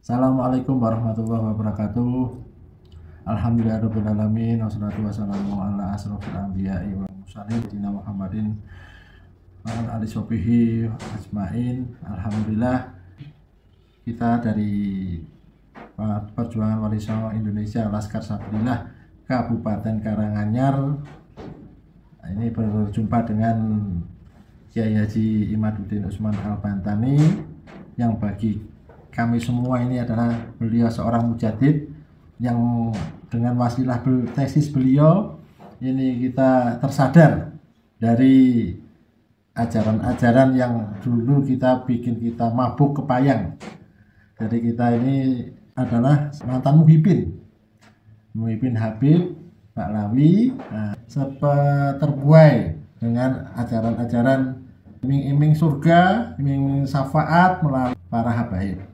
Assalamualaikum warahmatullahi wabarakatuh. Alhamdulillahirabbil alamin wassalatu wassalamu ala asrofil anbiya'i wal mursalin sayyidina Muhammadin wa ala alihi washabihi ajmain. Alhamdulillah, kita dari Perjuangan Wali Songo Indonesia Laskar Sabilillah Kabupaten Karanganyar ini berjumpa dengan Kiai Haji Imaduddin Usman Al-Bantani yang bagi kami semua ini adalah beliau seorang mujadid yang dengan wasilah tesis beliau ini kita tersadar dari ajaran-ajaran yang dulu kita bikin kita mabuk kepayang. Jadi kita ini adalah mantan Muhyiddin Habib Baklawi, terbuai dengan ajaran-ajaran iming-iming surga, iming syafaat melalui para habaib.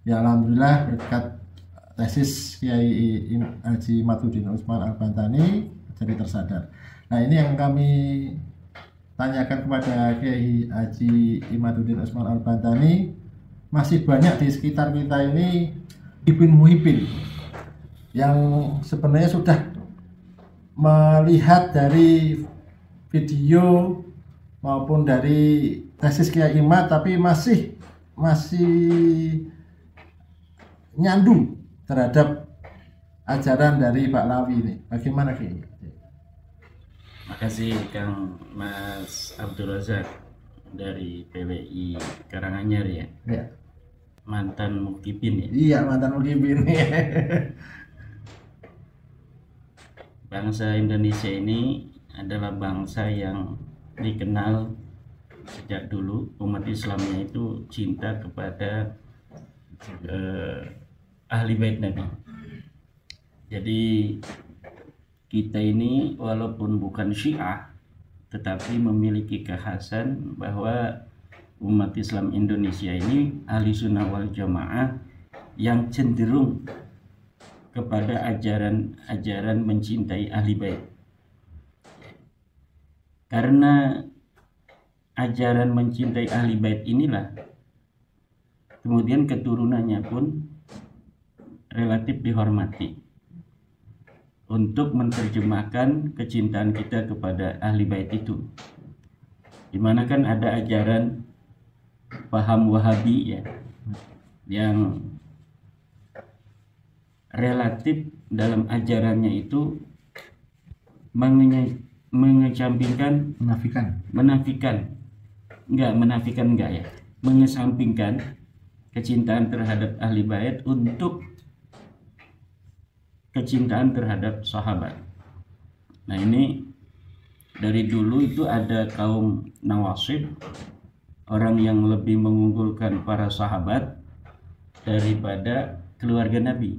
Ya alhamdulillah berkat tesis Kiai Haji Imaduddin Usman Al-Bantani jadi tersadar. Nah, ini yang kami tanyakan kepada Kiai Haji Imaduddin Usman Al-Bantani, masih banyak di sekitar kita ini muhibin yang sebenarnya sudah melihat dari video maupun dari tesis Kiai Imad tapi masih nyandung terhadap ajaran dari Baklawi ini. Bagaimana Kiai? Makasih Kang Mas Abdul Razak dari PWI Karanganyar ya. Ya. Mantan Mukibin ya. Iya, mantan Mukibin. Bangsa Indonesia ini adalah bangsa yang dikenal sejak dulu, umat Islamnya itu cinta kepada ahli bait Nabi. Jadi kita ini walaupun bukan Syiah tetapi memiliki kekhasan bahwa umat Islam Indonesia ini ahli sunnah wal jamaah yang cenderung kepada ajaran mencintai ahli bait. Karena ajaran mencintai ahli bait inilah kemudian keturunannya pun relatif dihormati untuk menerjemahkan kecintaan kita kepada ahli bait itu. Dimana kan ada ajaran paham Wahabi ya, yang relatif dalam ajarannya itu mengesampingkan mengesampingkan kecintaan terhadap ahli bait untuk kecintaan terhadap sahabat. Nah, ini dari dulu itu ada kaum Nawasib, orang yang lebih mengunggulkan para sahabat daripada keluarga Nabi.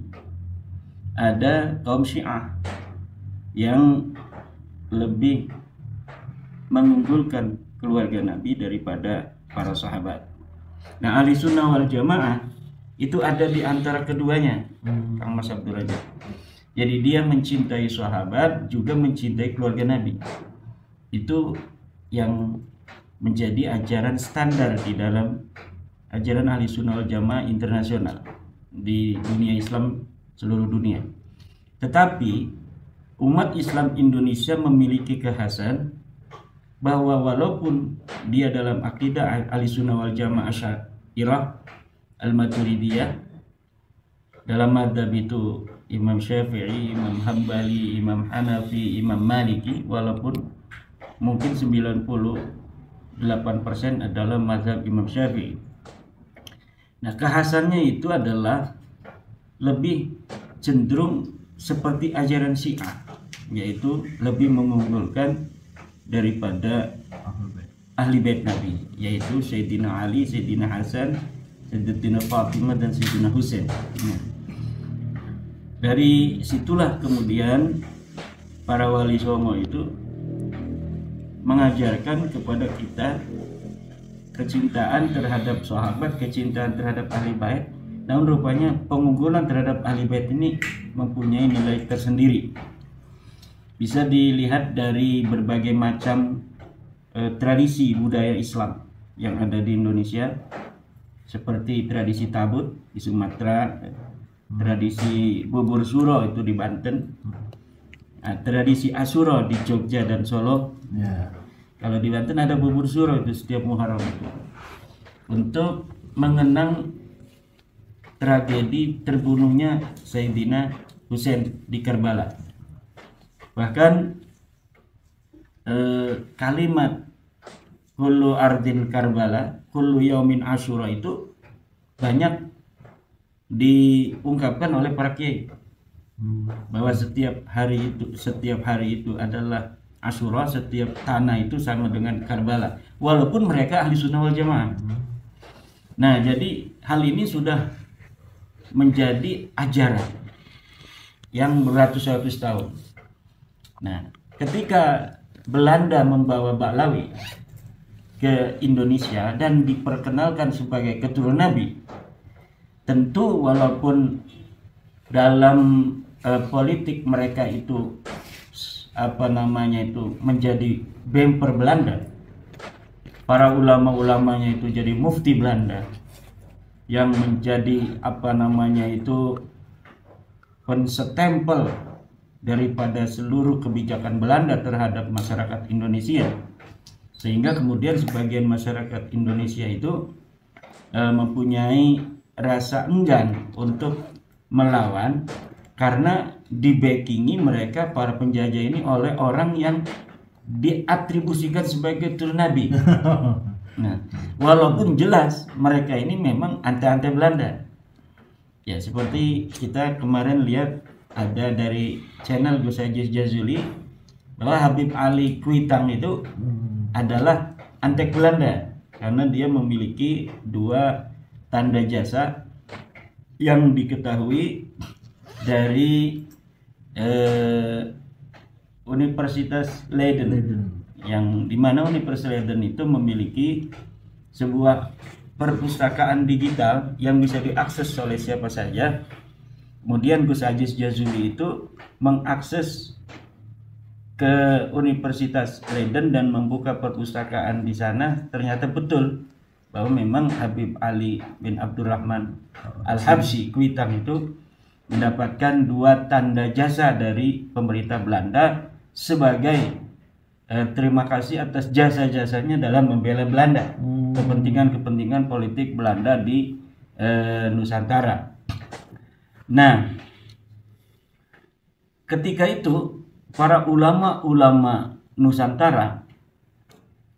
Ada kaum Syiah yang lebih mengunggulkan keluarga Nabi daripada para sahabat. Nah, ahli sunnah wal jamaah itu ada di antara keduanya, Kang Mas Abdul Razak. Jadi dia mencintai sahabat juga mencintai keluarga Nabi. Itu yang menjadi ajaran standar di dalam ajaran ahli sunnah wal jamaah internasional di dunia Islam seluruh dunia. Tetapi umat Islam Indonesia memiliki kekhasan bahwa walaupun dia dalam akidah ahli sunnah wal jamaah Asy'ariyah Al-Maturidiyah, dalam madhab itu Imam Syafi'i, Imam Hambali, Imam Hanafi, Imam Maliki, walaupun mungkin 98% adalah mazhab Imam Syafi'i. Nah, kekhasannya itu adalah lebih cenderung seperti ajaran Syiah, yaitu lebih mengunggulkan daripada ahli bait Nabi, yaitu Sayyidina Ali, Sayyidina Hasan, Sayyidina Fatimah dan Sayyidina Husain. Dari situlah kemudian para wali songo itu mengajarkan kepada kita kecintaan terhadap sahabat, kecintaan terhadap ahli bait. Namun rupanya pengunggulan terhadap ahli bait ini mempunyai nilai tersendiri. Bisa dilihat dari berbagai macam tradisi budaya Islam yang ada di Indonesia. seperti tradisi tabut di Sumatera, tradisi bubur suro itu di Banten, tradisi asuro di Jogja dan Solo. Ya. Kalau di Banten ada bubur suro itu setiap Muharram itu untuk mengenang tragedi terbunuhnya Sayyidina Husain di Karbala. Bahkan kalimat kullu ardin Karbala, kullu yaumin Asyura itu banyak diungkapkan oleh para kiai bahwa setiap hari itu adalah Asyura, setiap tanah itu sama dengan Karbala, walaupun mereka ahli sunnah wal jamaah. Nah, jadi hal ini sudah menjadi ajaran yang beratus-ratus tahun. Nah, ketika Belanda membawa Baklawi ke Indonesia dan diperkenalkan sebagai keturunan Nabi, tentu walaupun dalam politik mereka itu menjadi bemper Belanda, para ulama-ulamanya itu jadi mufti Belanda yang menjadi penstempel daripada seluruh kebijakan Belanda terhadap masyarakat Indonesia, sehingga kemudian sebagian masyarakat Indonesia itu mempunyai rasa enggan untuk melawan karena dibackingi mereka para penjajah ini oleh orang yang diatribusikan sebagai turun Nabi. Nah, walaupun jelas mereka ini memang anti-anti Belanda. Ya, seperti kita kemarin lihat ada dari channel Gus Haji Jazuli bahwa Habib Ali Kuitang itu adalah antek Belanda karena dia memiliki 2 tanda jasa yang diketahui dari Universitas Leiden, yang dimana Universitas Leiden itu memiliki sebuah perpustakaan digital yang bisa diakses oleh siapa saja. Kemudian Gus Aziz Jazuli itu mengakses ke Universitas Leiden dan membuka perpustakaan di sana. Ternyata betul bahwa memang Habib Ali bin Abdurrahman Al-Habsyi Kuitang itu mendapatkan 2 tanda jasa dari pemerintah Belanda sebagai terima kasih atas jasa-jasanya dalam membela Belanda, kepentingan-kepentingan politik Belanda di Nusantara. Nah, ketika itu para ulama-ulama Nusantara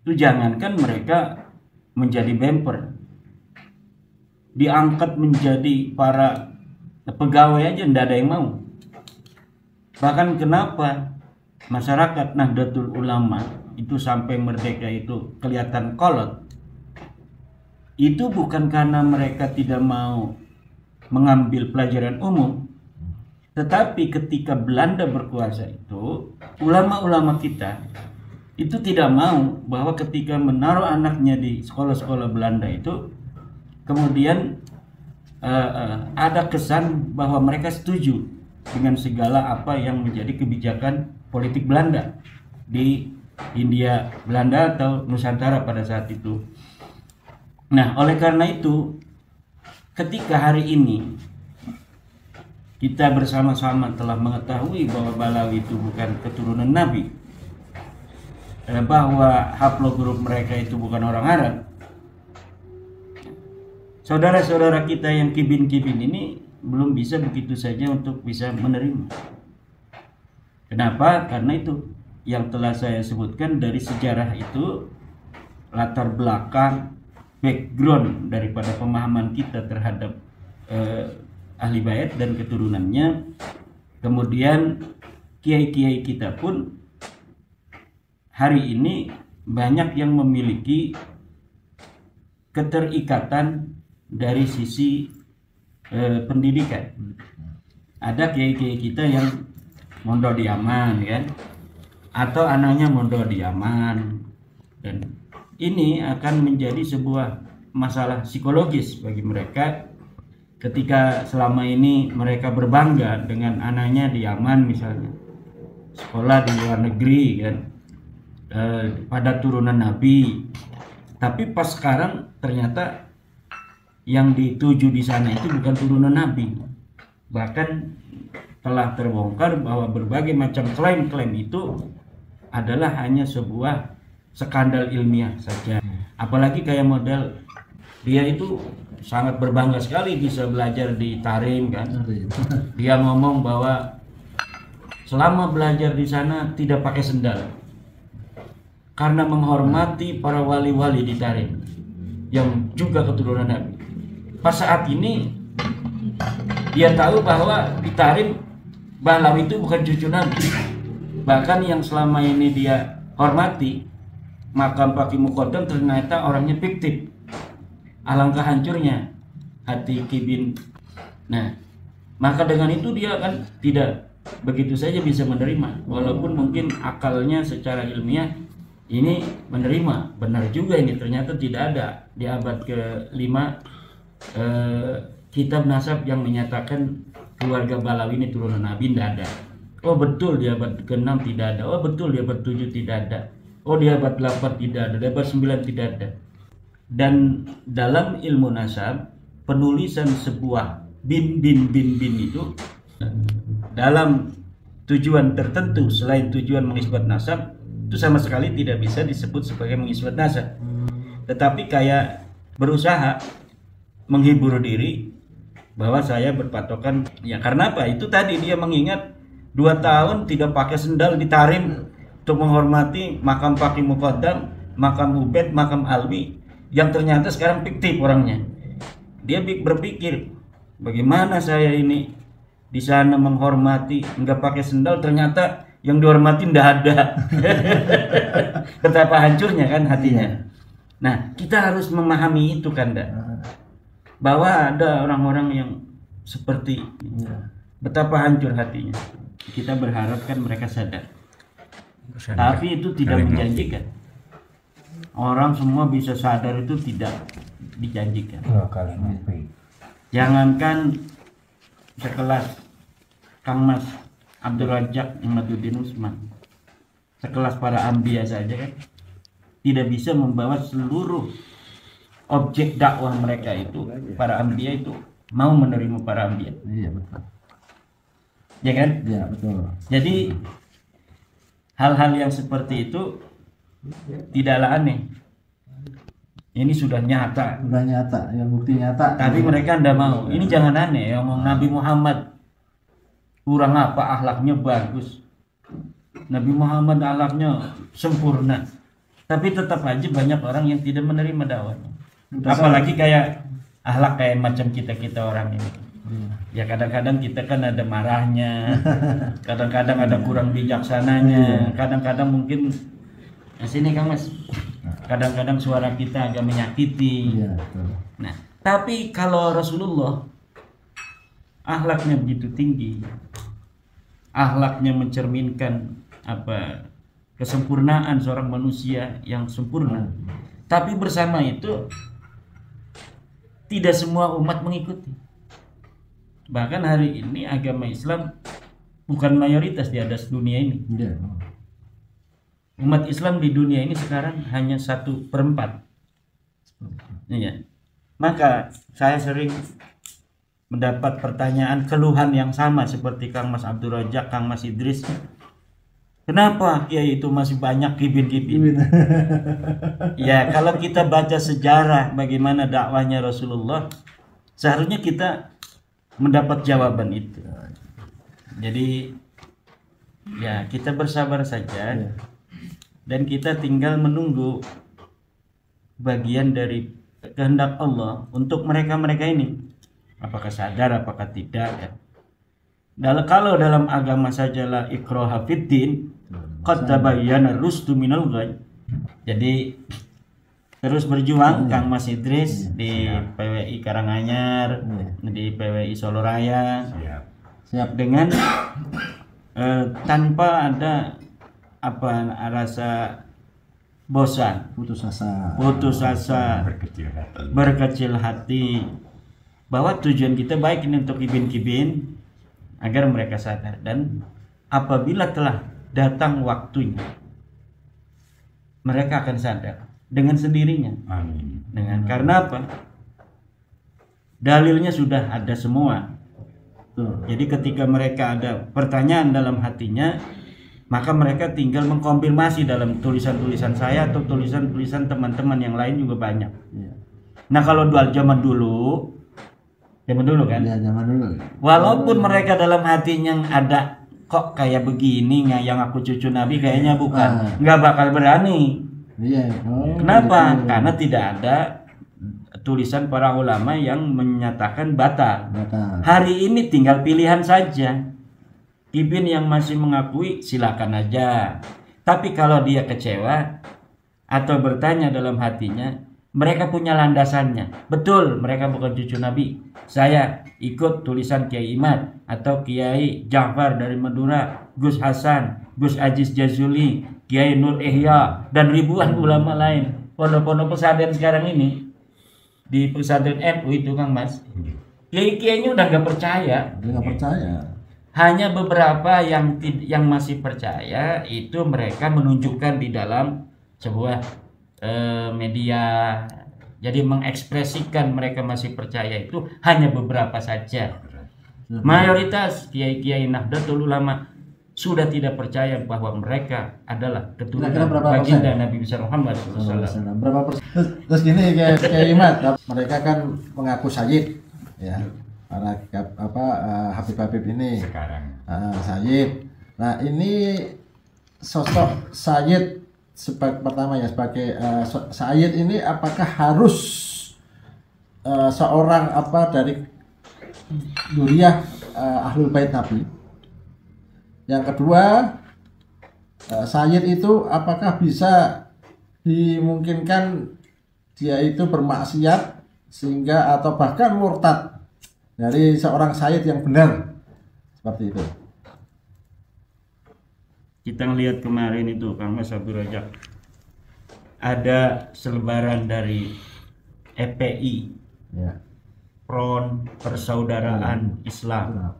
itu jangankan mereka menjadi bemper, diangkat menjadi para pegawai aja tidak ada yang mau. Bahkan kenapa masyarakat Nahdlatul Ulama itu sampai merdeka itu kelihatan kolot, itu bukan karena mereka tidak mau mengambil pelajaran umum, tetapi ketika Belanda berkuasa itu ulama-ulama kita itu tidak mau bahwa ketika menaruh anaknya di sekolah-sekolah Belanda itu kemudian ada kesan bahwa mereka setuju dengan segala apa yang menjadi kebijakan politik Belanda di Hindia Belanda atau Nusantara pada saat itu. Nah, oleh karena itu ketika hari ini kita bersama-sama telah mengetahui bahwa Balawi itu bukan keturunan Nabi, bahwa haplogrup mereka itu bukan orang Arab, saudara-saudara kita yang kibin-kibin ini belum bisa begitu saja untuk bisa menerima. Kenapa? Karena itu yang telah saya sebutkan dari sejarah itu, latar belakang, background daripada pemahaman kita terhadap ahli bait dan keturunannya. Kemudian kiai-kiai kita pun hari ini banyak yang memiliki keterikatan dari sisi pendidikan. Ada kiai-kiai kita yang mondok di Yaman, kan, atau anaknya mondok di Yaman, dan ini akan menjadi sebuah masalah psikologis bagi mereka ketika selama ini mereka berbangga dengan anaknya di Yaman misalnya, sekolah di luar negeri, kan, pada turunan Nabi, tapi pas sekarang ternyata yang dituju di sana itu bukan turunan Nabi. Bahkan telah terbongkar bahwa berbagai macam klaim-klaim itu adalah hanya sebuah skandal ilmiah saja. Apalagi kayak model dia itu sangat berbangga sekali bisa belajar di Tarim kan. Dia ngomong bahwa selama belajar di sana tidak pakai sendal karena menghormati para wali-wali di Tarim yang juga keturunan Nabi. Pas saat ini dia tahu bahwa di Tarim Balawi itu bukan cucu Nabi. Bahkan yang selama ini dia hormati makam Paki Muqaddam ternyata orangnya fiktif. Alangkah hancurnya hati Kibin. Nah, maka dengan itu dia kan tidak begitu saja bisa menerima, walaupun mungkin akalnya secara ilmiah ini menerima benar juga ini ternyata tidak ada di abad ke-5 kitab nasab yang menyatakan keluarga Balawi ini turunan Nabi, tidak ada. Oh betul di abad ke-6 tidak ada, oh betul di abad 7 tidak ada, oh di abad 8 tidak ada, di abad 9 tidak ada. Dan dalam ilmu nasab penulisan sebuah bin itu dalam tujuan tertentu selain tujuan mengisbat nasab itu sama sekali tidak bisa disebut sebagai mengisbat nasab, tetapi kayak berusaha menghibur diri bahwa saya berpatokan ya karena apa, itu tadi dia mengingat 2 tahun tidak pakai sendal di Tarim untuk menghormati makam Paki Muqaddam, makam Ubaid, makam Alwi yang ternyata sekarang fiktif orangnya. Dia berpikir bagaimana saya ini di sana menghormati nggak pakai sendal, ternyata yang dihormati nggak ada. Betapa hancurnya kan hatinya. Nah kita harus memahami itu kan, bahwa ada orang-orang yang seperti betapa hancur hatinya. Kita berharapkan mereka sadar, tapi itu tidak menjanjikan. Orang semua bisa sadar itu tidak dijanjikan. Jangankan sekelas Kang Mas Abdul Razak Imaduddin Usman, sekelas para ambiya saja kan tidak bisa membawa seluruh objek dakwah mereka itu, para ambiya itu mau menerima para ambiya. Iya betul. Ya kan? Iya betul. Jadi hal-hal yang seperti itu tidaklah aneh. Ini sudah nyata. Sudah nyata, yang bukti nyata. Tapi mereka tidak mau. Ini jangan aneh. Yang ngomong Nabi Muhammad kurang apa, akhlaknya bagus. Nabi Muhammad akhlaknya sempurna. Tapi tetap aja banyak orang yang tidak menerima dakwahnya. Apalagi kayak akhlak kayak macam kita orang ini. Ya kadang-kadang kita kan ada marahnya, kadang-kadang ada kurang bijaksananya, kadang-kadang mungkin sini Kang Mas, kadang-kadang suara kita agak menyakiti. Nah, tapi kalau Rasulullah akhlaknya begitu tinggi, akhlaknya mencerminkan apa kesempurnaan seorang manusia yang sempurna, tapi bersama itu tidak semua umat mengikuti. Bahkan hari ini agama Islam bukan mayoritas di atas dunia ini. Umat Islam di dunia ini sekarang hanya 1/4. Iya. Maka saya sering mendapat pertanyaan keluhan yang sama seperti Kang Mas Abdul Razak, Kang Mas Idris. Kenapa kiai itu masih banyak kibin-kibin? Ya kalau kita baca sejarah bagaimana dakwahnya Rasulullah, seharusnya kita mendapat jawaban itu. Jadi ya kita bersabar saja. Dan kita tinggal menunggu bagian dari kehendak Allah untuk mereka-mereka ini. Apakah sadar, apakah tidak ya. Kalau dalam agama sajalah ikraha fiddin qad tabayyana rusdu minal ghayy. Jadi terus berjuang Kang Mas Idris di PWI Karanganyar, di PWI Solo Raya. Siap dengan tanpa ada apa rasa bosan, putus asa, berkecil hati bahwa tujuan kita baik ini untuk kibin-kibin agar mereka sadar, dan apabila telah datang waktunya mereka akan sadar dengan sendirinya. Amin. Karena apa? dalilnya sudah ada semua. Betul. Jadi ketika mereka ada pertanyaan dalam hatinya, maka mereka tinggal mengkonfirmasi dalam tulisan-tulisan saya atau tulisan-tulisan teman-teman yang lain juga banyak. Iya. Nah kalau zaman dulu kan, Ya, zaman dulu. walaupun mereka dalam hatinya ada kok kayak begini nggak yang aku cucu Nabi kayaknya bukan, nggak bakal berani. Iya. Oh, Kenapa? gitu. Karena tidak ada tulisan para ulama yang menyatakan batal. Batal. Hari ini tinggal pilihan saja. Ibn yang masih mengakui silakan aja. Tapi kalau dia kecewa atau bertanya dalam hatinya, mereka punya landasannya. Betul, mereka bukan cucu Nabi. Saya ikut tulisan Kiai Imad atau Kiai Ja'far dari Madura, Gus Hasan, Gus Aziz Jazuli, Kiai Nur Ihya, dan ribuan ulama lain. Pondok-pondok pesantren sekarang ini di pesantren NU itu Kang Mas, kiai-kiainya udah nggak percaya. Dia nggak percaya. Hanya beberapa yang masih percaya itu mereka menunjukkan di dalam sebuah media. Jadi mengekspresikan mereka masih percaya itu hanya beberapa saja. Mayoritas kiai-kiai Nahdlatul Ulama sudah tidak percaya bahwa mereka adalah keturunan Kira-kira berapa baginda persen? Nabi besar Muhammad SAW. Berapa persen? Terus gini kayak Imad, mereka kan mengaku sayyid, ya. Para Habib-habib ini Sekarang sayyid. Nah ini sosok sayyid pertama ya sebagai sayyid ini apakah harus seorang dari dzurriyyah Ahlul Bait Nabi? Yang kedua, sayyid itu apakah bisa dimungkinkan dia itu bermaksiat sehingga atau bahkan murtad dari seorang sayyid yang benar seperti itu? Kita ngelihat kemarin itu Kang Mas Abdul Razak, ada selebaran dari EPI, Ya. Front Persaudaraan Islam,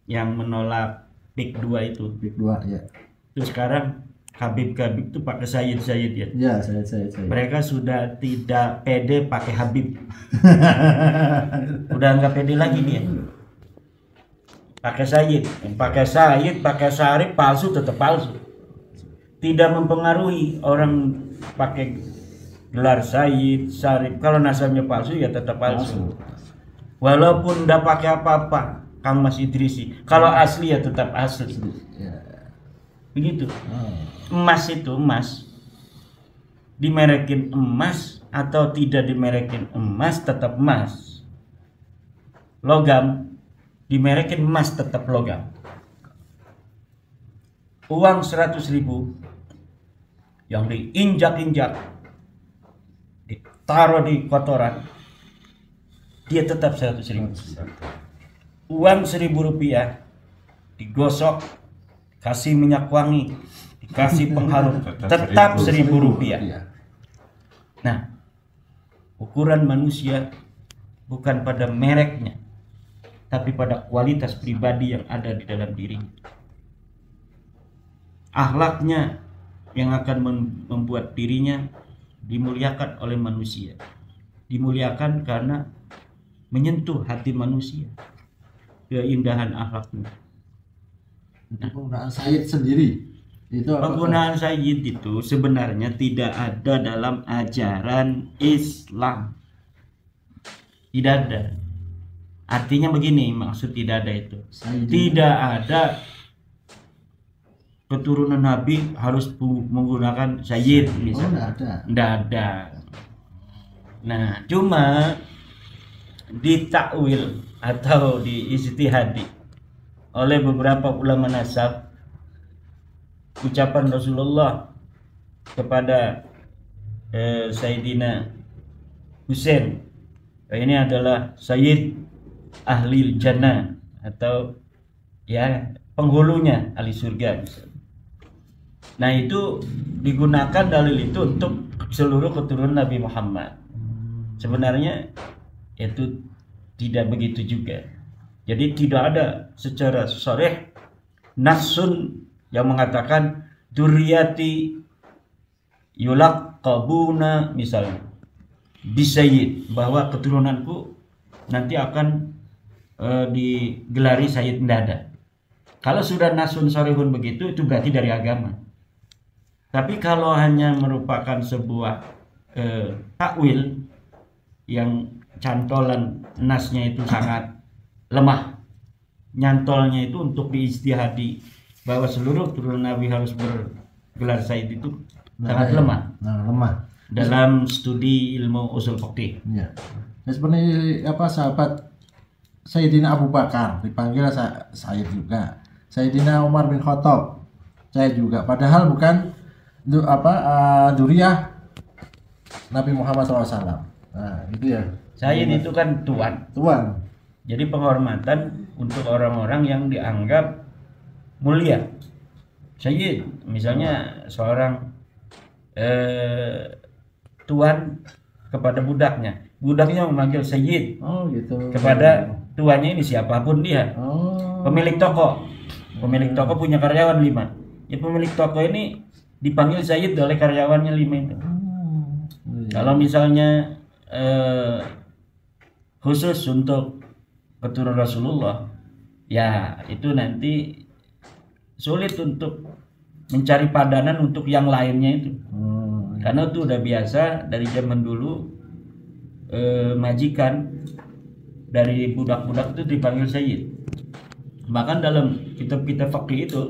yang menolak PIK 2 itu. Big 2 ya. Terus sekarang Habib-Habib itu pakai Sayyid ya. Ya, saya. Mereka sudah tidak pede pakai Habib. Udah nggak pede lagi dia. Pakai Sayyid, pakai Syarif palsu tetap palsu. Tidak mempengaruhi orang pakai gelar Sayyid, Syarif. Kalau nasabnya palsu ya tetap palsu. Walaupun udah pakai apa-apa, Kang Mas Idrisi. Kalau asli ya tetap asli. Ya. Begitu. Emas itu emas. Dimerekin emas atau tidak dimerekin emas tetap emas. Logam dimerekin emas tetap logam. Uang 100.000 yang diinjak-injak, ditaruh di kotoran, dia tetap 100.000. Uang 1.000 rupiah digosok, kasih minyak wangi, dikasih pengharum, tetap 1.000 rupiah. Nah, ukuran manusia bukan pada mereknya, tapi pada kualitas pribadi yang ada di dalam dirinya. Akhlaknya yang akan membuat dirinya dimuliakan oleh manusia. Dimuliakan karena menyentuh hati manusia. Keindahan akhlaknya. Penggunaan sayyid sendiri itu Penggunaan sayyid itu sebenarnya tidak ada dalam ajaran Islam. Tidak ada. Artinya begini, maksud tidak ada itu. Tidak ada keturunan Nabi harus menggunakan sayyid misalnya. Tidak ada. Nah, cuma ditakwil atau diijtihadi oleh beberapa ulama nasab ucapan Rasulullah kepada Sayyidina Husain, ini adalah Sayyid Ahli Jannah atau ya penghulunya ahli surga misalnya. Nah itu digunakan dalil itu untuk seluruh keturunan Nabi Muhammad. Sebenarnya itu tidak begitu juga. Jadi tidak ada secara sharih nasun yang mengatakan dzurriyyati yulaqabuna misalnya bisayyid, bahwa keturunanku nanti akan digelari Sayyid Ndada. Kalau sudah nasun sorihun begitu, itu berarti dari agama. Tapi kalau hanya merupakan sebuah takwil yang cantolan nasnya itu sangat lemah, nyantolnya itu untuk diijtihadi bahwa seluruh turunan Nabi harus bergelar Sayyid itu sangat lemah. Lemah Dalam studi ilmu usul fikih. ya. Ya, seperti apa sahabat Sayyidina Abu Bakar dipanggil Sayyid juga, Sayyidina Umar bin Khattab Sayyid juga, padahal bukan duriyah Nabi Muhammad SAW. Nah itu ya, Sayyid itu kan tuan. Jadi penghormatan untuk orang-orang yang dianggap mulia. Sayyid, misalnya seorang tuan kepada budaknya, budaknya memanggil Sayyid. Oh gitu. Kepada tuannya ini siapapun dia. Oh. Pemilik toko punya karyawan 5. Ya pemilik toko ini dipanggil Sayyid oleh karyawannya 5 itu. Kalau misalnya khusus untuk keturunan Rasulullah, ya itu nanti sulit untuk mencari padanan untuk yang lainnya itu. Karena itu udah biasa dari zaman dulu, majikan dari budak-budak itu dipanggil Sayyid. Bahkan dalam kitab-kitab fikih itu,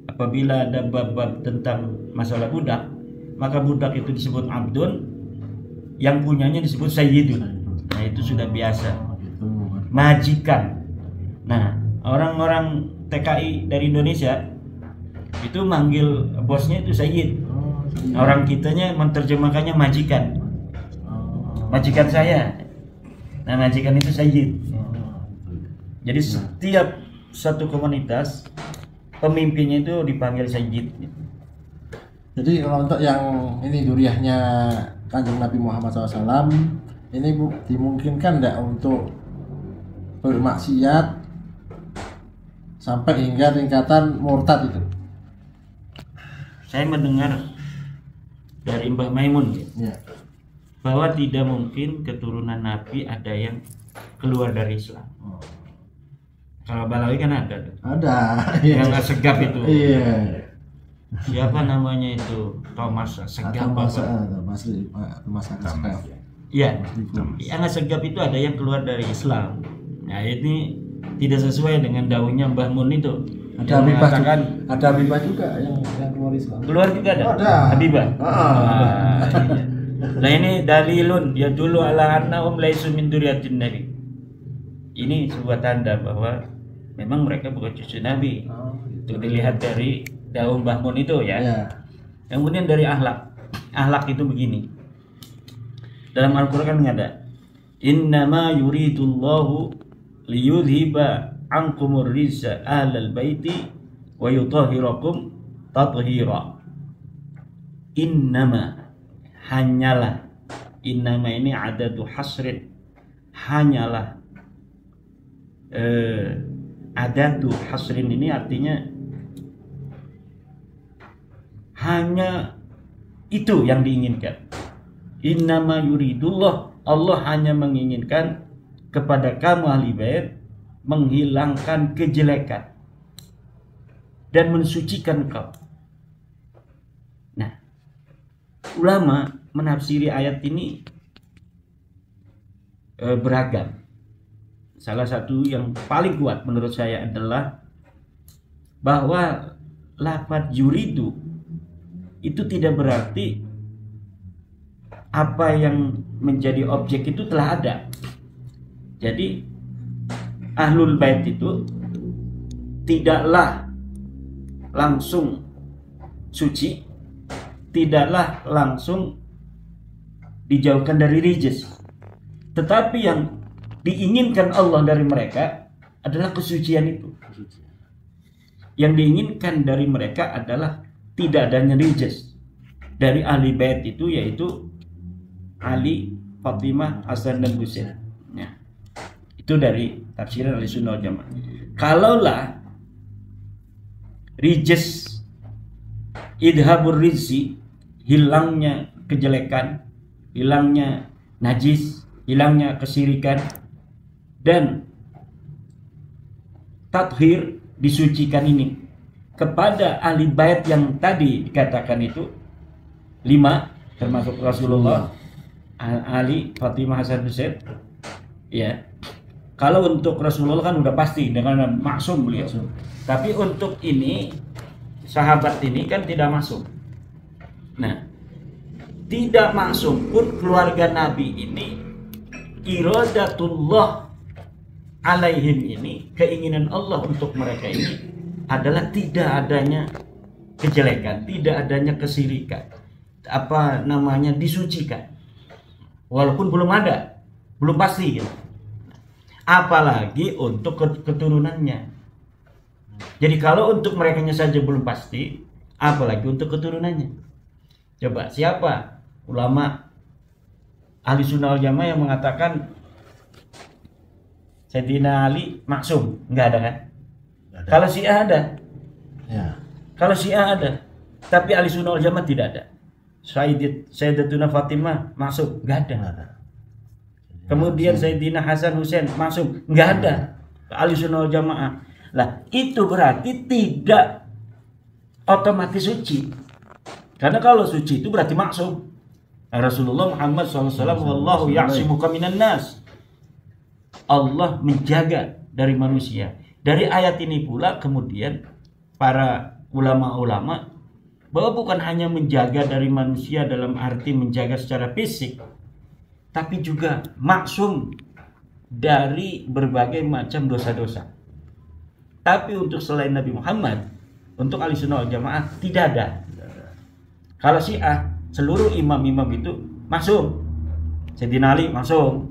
apabila ada bab-bab tentang masalah budak, maka budak itu disebut abdun, yang punyanya disebut sayyidun. Nah itu sudah biasa. Majikan. Nah orang-orang TKI dari Indonesia itu manggil bosnya itu sayyid. Orang kitanya menerjemahkannya majikan. Majikan saya. Nah majikan itu sayyid. Jadi setiap satu komunitas pemimpinnya itu dipanggil sayyid. Jadi kalau untuk yang ini duriyahnya Kanjeng Nabi Muhammad SAW, ini dimungkinkan enggak untuk bermaksiat sampai hingga tingkatan murtad itu? Saya mendengar dari Mbah Maimun Ya. bahwa tidak mungkin keturunan Nabi ada yang keluar dari Islam. Kalau Balawi kan ada tuh. Ada. Yang nggak segap itu. Iya. Siapa namanya itu? Thomas Segap. Mas Segap. Iya. Yang nggak segap itu ada yang keluar dari Islam. Nah ini tidak sesuai dengan daunnya Mbah Mun itu. Ada Habibah juga yang keluar Islam. Keluar juga ada. Habibah. Iya. Nah ini dalilun ya dulu ala annahum laisu min dzurriyyatin nabi. Ini sebuah tanda bahwa memang mereka bukan cucu Nabi. Itu dilihat dari daun Mbah Mun itu ya. Kemudian dari akhlak. Akhlak itu begini. Dalam Al-Qur'an ada innama yuridullahu liyudhiba ankumur rizza ahlal baiti wa yutahhirakum tathira. Innama, hanyalah. Innama ini adadu hasrin, hanyalah. Adadu hasrin ini artinya hanya itu yang diinginkan. Innama yuridullah, Allah hanya menginginkan kepada kamu ahli bait menghilangkan kejelekan dan mensucikan kau. Nah, ulama menafsiri ayat ini beragam. Salah satu yang paling kuat menurut saya adalah bahwa lafaz yuridu itu tidak berarti apa yang menjadi objek itu telah ada. Jadi ahlul bait itu tidaklah langsung suci, tidaklah langsung dijauhkan dari rijis, tetapi yang diinginkan Allah dari mereka adalah kesucian itu. Yang diinginkan dari mereka adalah tidak adanya rijis dari ahli bait itu, yaitu Ali, Fatimah, Hasan dan Husain. Ya. Itu dari tafsiran Ahlussunnah wal Jamaah. Kalaulah rijis, idhabur rizzi, hilangnya kejelekan, hilangnya najis, hilangnya kesyirikan, dan tathir, disucikan ini kepada ahli bait yang tadi dikatakan itu 5, termasuk Rasulullah, Ali, Fatimah, Hasan, Husain. Ya, kalau untuk Rasulullah kan udah pasti dengan maksum beliau. Tapi untuk ini sahabat ini kan tidak maksum. Nah, tidak maksum pun keluarga Nabi ini, iradatullah alaihim ini, keinginan Allah untuk mereka ini adalah tidak adanya kejelekan, tidak adanya kesyirikan, disucikan, walaupun belum ada, belum pasti gitu. Apalagi untuk keturunannya. Jadi kalau untuk mereka saja belum pasti, apalagi untuk keturunannya. Coba siapa ulama ahli sunnah wal jamaah yang mengatakan Sayyidina Ali maksum? Nggak ada kan? Ada. Kalau Syiah ada. Ya. Kalau Syiah ada. Tapi ahli sunnah wal jamaah tidak ada. Sayyidatuna Fatimah maksum? Nggak ada. Nggak ada. Kemudian Sayyidina Hasan Husain maksum? Nggak ada. Ahli sunnah wal jamaah. Lah, itu berarti tidak otomatis suci. Karena kalau suci itu berarti maksum. Rasulullah Muhammad SAW, wallahu ya'simuka minan nas. Allah menjaga dari manusia. Dari ayat ini pula kemudian para ulama-ulama bahwa bukan hanya menjaga dari manusia dalam arti menjaga secara fisik, tapi juga maksum dari berbagai macam dosa-dosa. Tapi untuk selain Nabi Muhammad, untuk ahli sunnah wal jamaah tidak ada. Kalau Syiah, seluruh imam-imam itu maksum. Sayyidina Ali maksum,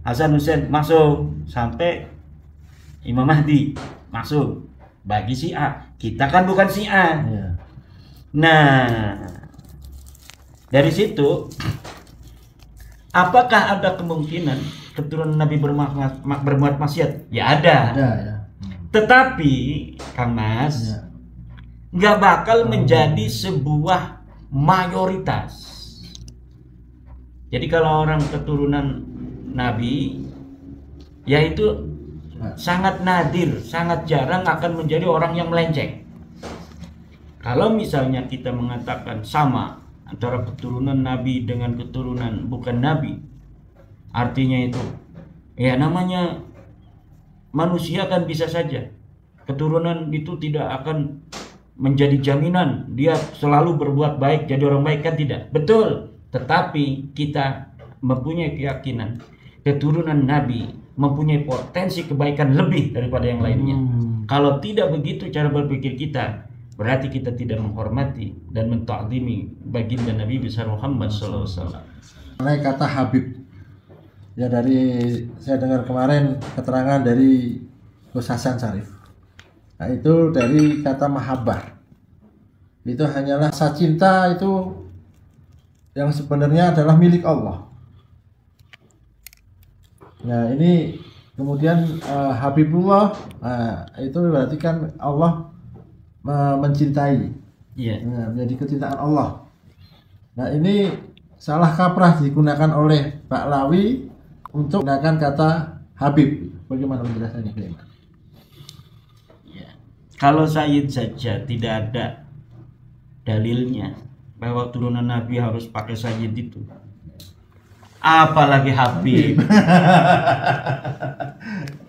Hasan Husain maksum, sampai Imam Mahdi maksum. Bagi Syiah, kita kan bukan Syiah. Ya. Nah, dari situ apakah ada kemungkinan keturunan Nabi berbuat maksiat? Ya ada. Ada ya. Tetapi Kang Mas, ya, nggak bakal menjadi sebuah mayoritas. Jadi kalau orang keturunan Nabi, yaitu sangat nadir, sangat jarang akan menjadi orang yang melenceng. Kalau misalnya kita mengatakan sama antara keturunan Nabi dengan keturunan bukan Nabi, artinya itu ya namanya manusia kan bisa saja keturunan itu tidak akan menjadi jaminan dia selalu berbuat baik, jadi orang baik, kan tidak. Betul. Tetapi kita mempunyai keyakinan keturunan Nabi mempunyai potensi kebaikan lebih daripada yang lainnya. Kalau tidak begitu cara berpikir kita, berarti kita tidak menghormati dan mentakzimi baginda Nabi besar Muhammad SAW. Mulai kata Habib, ya dari saya dengar kemarin keterangan dari Gus Hasan Syarif. Nah, itu dari kata mahabbah. Itu hanyalah rasa cinta itu yang sebenarnya adalah milik Allah. Nah, ini kemudian Habibullah, itu berarti kan Allah mencintai. Yeah. Nah, menjadi kecintaan Allah. Nah, ini salah kaprah digunakan oleh Pak Lawi untuk menggunakan kata Habib. Bagaimana penjelasannya? Ya. Kalau Sayyid saja tidak ada dalilnya bahwa turunan Nabi harus pakai Sayyid itu, apalagi Habib.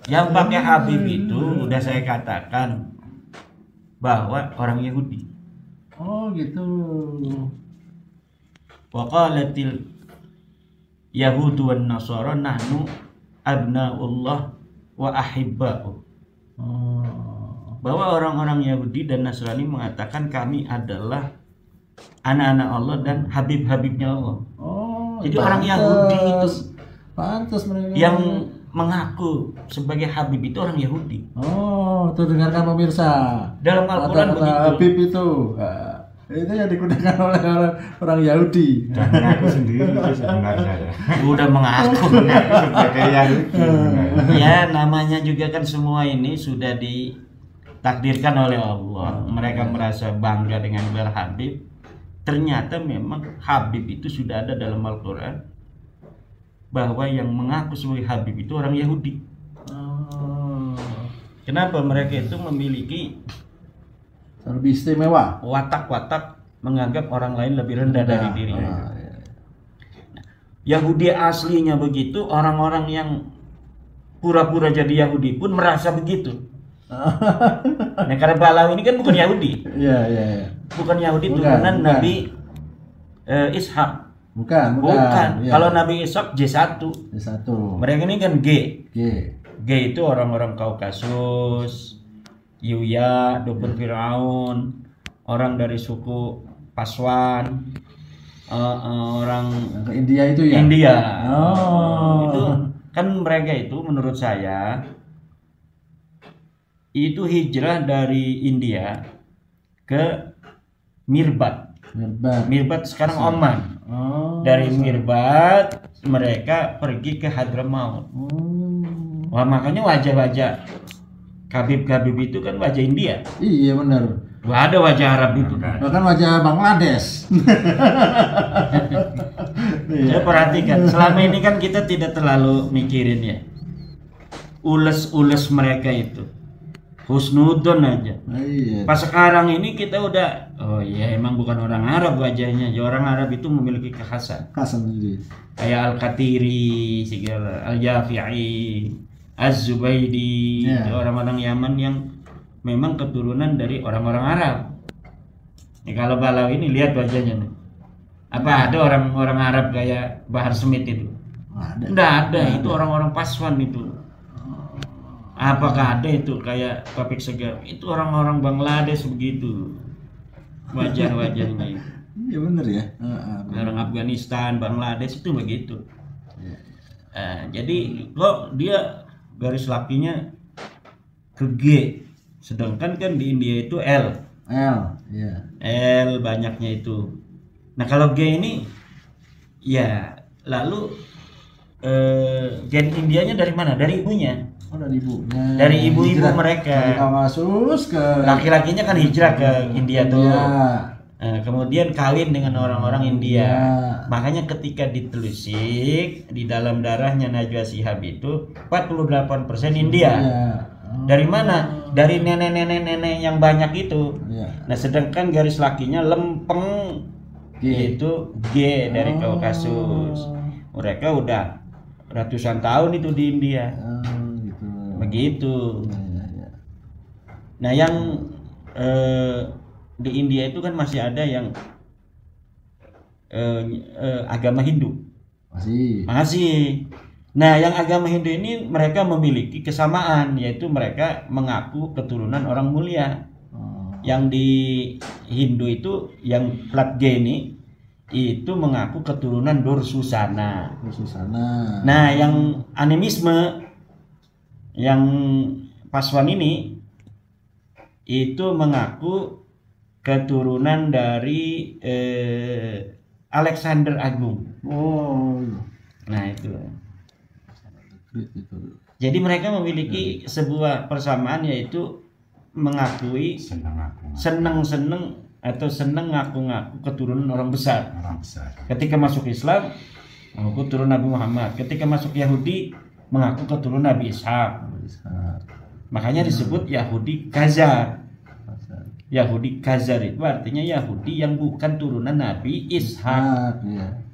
Yang pakai Habib itu udah saya katakan bahwa orang Yahudi. Oh gitu. Wa qalatil Yahudu wan Nasara nahnu abnaullah wa ahibba'u. Bahwa orang-orang Yahudi dan Nasrani mengatakan kami adalah anak-anak Allah dan habib-habibnya Allah. Oh, jadi orang Yahudi itu pantas mereka yang mengaku sebagai habib itu orang Yahudi. Oh, tuh dengarkan pemirsa. Dalam Al-Quran begitu. Habib itu, itu yang digunakan oleh orang Yahudi. Dan mengaku sendiri itu sebenarnya ya. Udah mengaku sebagai Yahudi. Ya, namanya juga kan semua ini sudah ditakdirkan oleh Allah. Mereka merasa bangga dengan gelar Habib. Ternyata memang Habib itu sudah ada dalam Al-Quran. bahwa yang mengaku sebagai Habib itu orang Yahudi. Oh. Kenapa? Mereka itu memiliki Lebih istimewa. watak-watak menganggap orang lain lebih rendah dari dirinya. Ah, iya. Yahudi aslinya begitu, orang-orang yang pura-pura jadi Yahudi pun merasa begitu. Nah, karena Balawi ini kan bukan Yahudi, Iya, iya, iya. bukan Yahudi Bukan, turunan bukan. Nabi Ishak. Bukan. Bukan. Iya. Kalau Nabi Ishak J1. Satu. Mereka ini kan G. G. G itu orang-orang Kaukasus, Yuya, dukun Firaun, orang dari suku Paswan, orang Yang ke India itu ya. India. Oh. Itu kan mereka itu menurut saya itu hijrah dari India ke Mirbat. Mirbat sekarang Oman. Oh. Dari Mirbat mereka pergi ke Hadramaut. Wah, makanya wajah-wajah Habib-Habib itu kan wajah India. Iya benar. Wah, ada wajah Arab itu. Bahkan wajah Bangladesh. Saya perhatikan, selama ini kan kita tidak terlalu mikirin ya. Ules-ules mereka itu. Husnudon aja. Iya. Pas sekarang ini kita udah, oh iya emang bukan orang Arab wajahnya. Ya, orang Arab itu memiliki kekhasan. Kasan sendiri. Kayak Al-Qatiri, segala, Al-Jafi'i, Az-Zubaidi, Ya. itu orang-orang Yaman yang memang keturunan dari orang-orang Arab. Ya, kalau Balawi ini lihat wajahnya nih. Apa ada orang-orang Arab kayak Bahar Smith itu? Ada. Enggak ada, itu orang-orang Paswan itu. Apakah ada itu kayak Topik Segar? Itu orang-orang Bangladesh begitu. Wajah-wajahnya itu. Iya benar ya. Orang Afghanistan, Bangladesh itu begitu. Jadi kok dia garis lakinya ke G, sedangkan kan di India itu L. Iya. L banyaknya itu. Nah kalau G ini ya lalu gen Indianya dari mana? Dari ibunya. Oh dari ibunya. Dari ibu-ibu Hijrah. mereka. Dari Kaukasus ke Laki-lakinya kan hijrah ke India tuh. Iya. Kemudian kawin dengan orang-orang India. Iya. Makanya ketika ditelusik di dalam darahnya Najwa Shihab itu 48% India. Iya. Dari mana? Dari nenek-nenek yang banyak itu. Iya. Nah, sedangkan garis lakinya lempeng G. itu G dari Oh. Kaukasus. Mereka udah ratusan tahun itu di India. Gitu. Begitu. Iya. Nah, yang di India itu kan masih ada yang agama Hindu. Masih. Nah, yang agama Hindu ini mereka memiliki kesamaan, yaitu mereka mengaku keturunan orang mulia. Yang di Hindu itu yang plat G ini itu mengaku keturunan Dursusana. Nah, yang animisme yang Paswan ini itu mengaku keturunan dari Alexander Agung. Oh. Nah, itu. Jadi mereka memiliki sebuah persamaan, yaitu mengakui seneng atau seneng ngaku-ngaku keturunan orang besar. Ketika masuk Islam mengaku keturunan Nabi Muhammad, ketika masuk Yahudi mengaku keturunan Nabi Ishak. Makanya disebut Yahudi Khazar. Yahudi Khazar itu artinya Yahudi yang bukan turunan Nabi Ishak,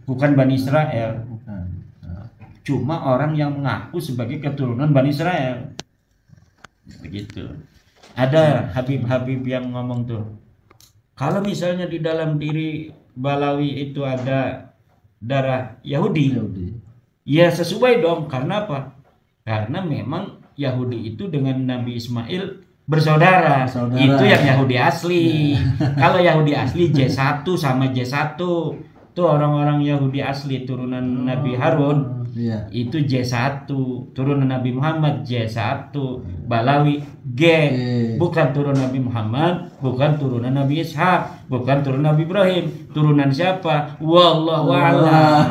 bukan Bani Israel. Cuma orang yang mengaku sebagai keturunan Bani Israel. Begitu. Ada Habib-Habib yang ngomong tuh, kalau misalnya di dalam diri Balawi itu ada darah Yahudi, ya sesuai dong. Karena apa? Karena memang Yahudi itu dengan Nabi Ismail bersaudara. Itu yang Yahudi asli. Kalau Yahudi asli J1 sama J1 itu orang-orang Yahudi asli turunan Nabi Harun. Itu J1, turunan Nabi Muhammad J1, Balawi G, bukan turunan Nabi Muhammad, bukan turunan Nabi Ishak, bukan turunan Nabi Ibrahim. Turunan siapa? Wallahu a'lam.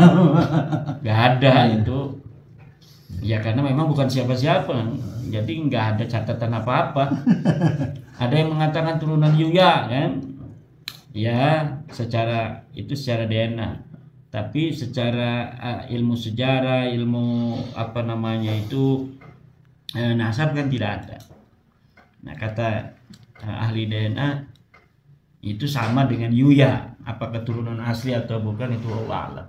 Gak ada itu. Ya karena memang bukan siapa-siapa. Jadi nggak ada catatan apa-apa. Ada yang mengatakan turunan Yuya kan? Ya, secara DNA. Tapi secara ilmu sejarah, ilmu apa namanya itu nasab kan tidak ada. Nah, kata ahli DNA itu sama dengan Yuya. Apa keturunan asli atau bukan itu Allah alam.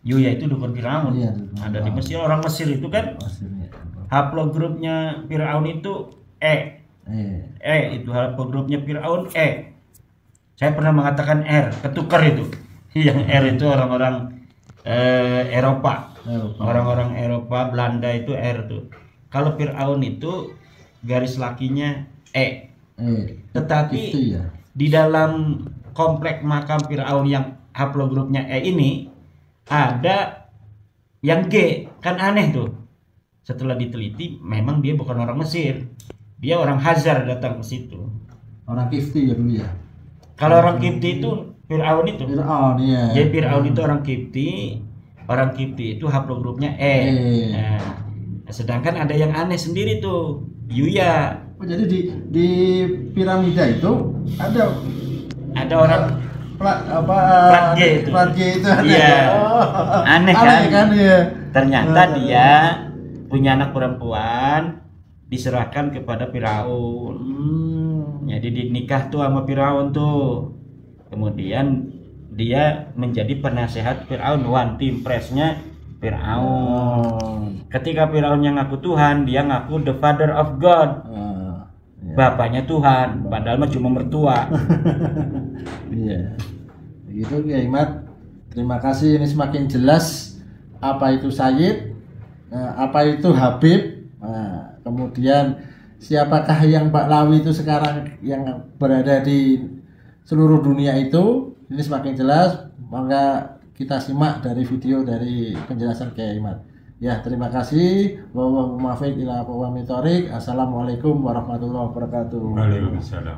Yuya itu dukun Firaun. Iya, Ada di Mesir. Orang Mesir itu kan Maksudnya. haplogrupnya Firaun itu E. Itu haplogrupnya Firaun E. Saya pernah mengatakan R, ketukar itu. Yang R itu orang-orang Eropa. Orang-orang Eropa, Belanda itu R tuh. Kalau Firaun itu garis lakinya E. Tetapi Gitu ya. di dalam komplek makam Firaun yang haplogrupnya E ini ada yang G, kan aneh tuh. Setelah diteliti, memang dia bukan orang Mesir, dia orang Hazar datang ke situ. Orang Kifti ya dulu ya. Kalau orang Kipti itu Firaun itu. Fir'aun ya. Jadi Firaun itu orang Kipti itu haplogrupnya E. Nah, sedangkan ada yang aneh sendiri tuh, Yuya. Oh, jadi di piramida itu ada orang plat Plat G itu. Plat G itu ada. Iya. Oh. Aneh kan ya. Ternyata dia punya anak perempuan diserahkan kepada Firaun. Jadi dinikah tuh sama Firaun tuh. Kemudian dia menjadi penasehat Firaun, one team pressnya Firaun. Ketika Firaun yang ngaku Tuhan, dia ngaku the father of God. Bapaknya Tuhan, padahal mah cuma mertua. Iya. Begitu ya Imat. Terima kasih, ini semakin jelas apa itu Sayyid, apa itu Habib. Nah, kemudian siapakah yang Baklawi itu sekarang yang berada di seluruh dunia itu, ini semakin jelas. Maka kita simak dari video dari penjelasan Kiai Imat. Ya, terima kasih. Wallahualam ila aqwamit thoriq. Assalamualaikum warahmatullahi wabarakatuh. Waalaikumsalam.